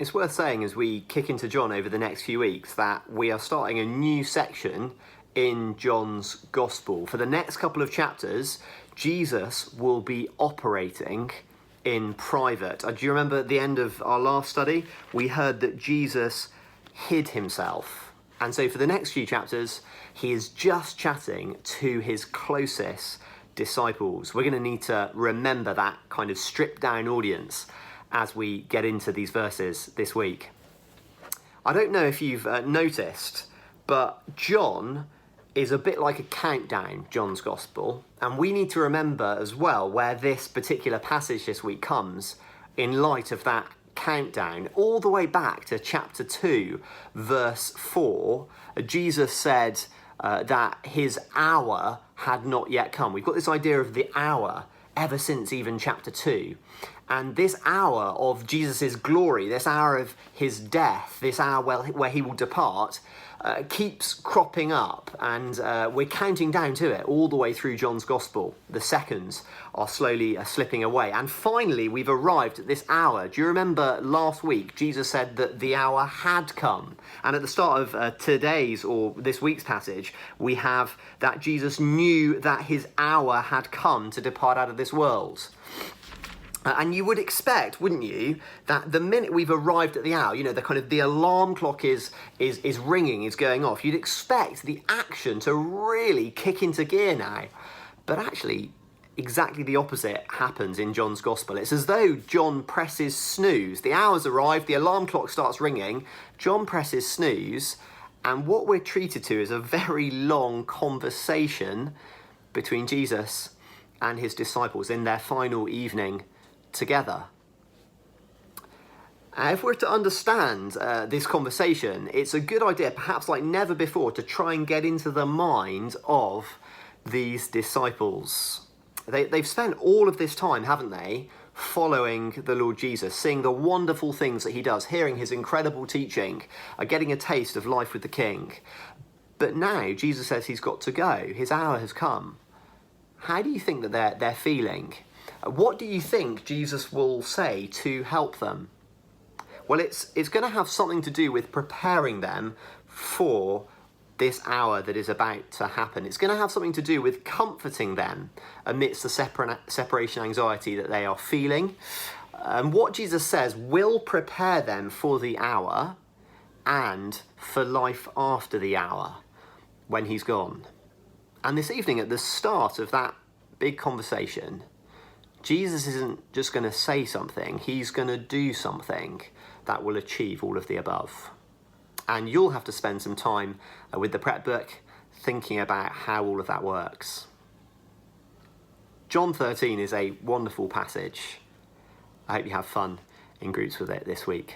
It's worth saying as we kick into John over the next few weeks that we are starting a new section in John's Gospel. For the next couple of chapters, Jesus will be operating in private. Do you remember at the end of our last study, we heard that Jesus hid himself. And so for the next few chapters, he is just chatting to his closest disciples. We're going to need to remember that kind of stripped down audience as we get into these verses this week. I don't know if you've noticed, but John is a bit like a countdown, John's Gospel, and we need to remember as well where this particular passage this week comes in light of that countdown. All the way back to chapter 2, verse 4, Jesus said that his hour had not yet come. We've got this idea of the hour ever since even chapter 2. And this hour of Jesus' glory, this hour of his death, this hour where he will depart, keeps cropping up, and we're counting down to it all the way through John's Gospel. The seconds are slowly slipping away. And finally, we've arrived at this hour. Do you remember last week, Jesus said that the hour had come? And at the start of today's or this week's passage, we have that Jesus knew that his hour had come to depart out of this world. And you would expect, wouldn't you, that the minute we've arrived at the hour, you know, the alarm clock is ringing, is going off. You'd expect the action to really kick into gear now. But actually, exactly the opposite happens in John's Gospel. It's as though John presses snooze. The hour's arrived, the alarm clock starts ringing, John presses snooze, and what we're treated to is a very long conversation between Jesus and his disciples in their final evening together. If we're to understand this conversation, it's a good idea, perhaps like never before, to try and get into the mind of these disciples. They've spent all of this time, haven't they, following the Lord Jesus, seeing the wonderful things that he does, hearing his incredible teaching, getting a taste of life with the King. But now Jesus says he's got to go. His hour has come. How do you think that they're feeling? What do you think Jesus will say to help them? Well, it's going to have something to do with preparing them for this hour that is about to happen. It's going to have something to do with comforting them amidst the separation anxiety that they are feeling. And what Jesus says will prepare them for the hour and for life after the hour when he's gone. And this evening, at the start of that big conversation, Jesus isn't just going to say something, he's going to do something that will achieve all of the above. And you'll have to spend some time with the prep book thinking about how all of that works. John 13 is a wonderful passage. I hope you have fun in groups with it this week.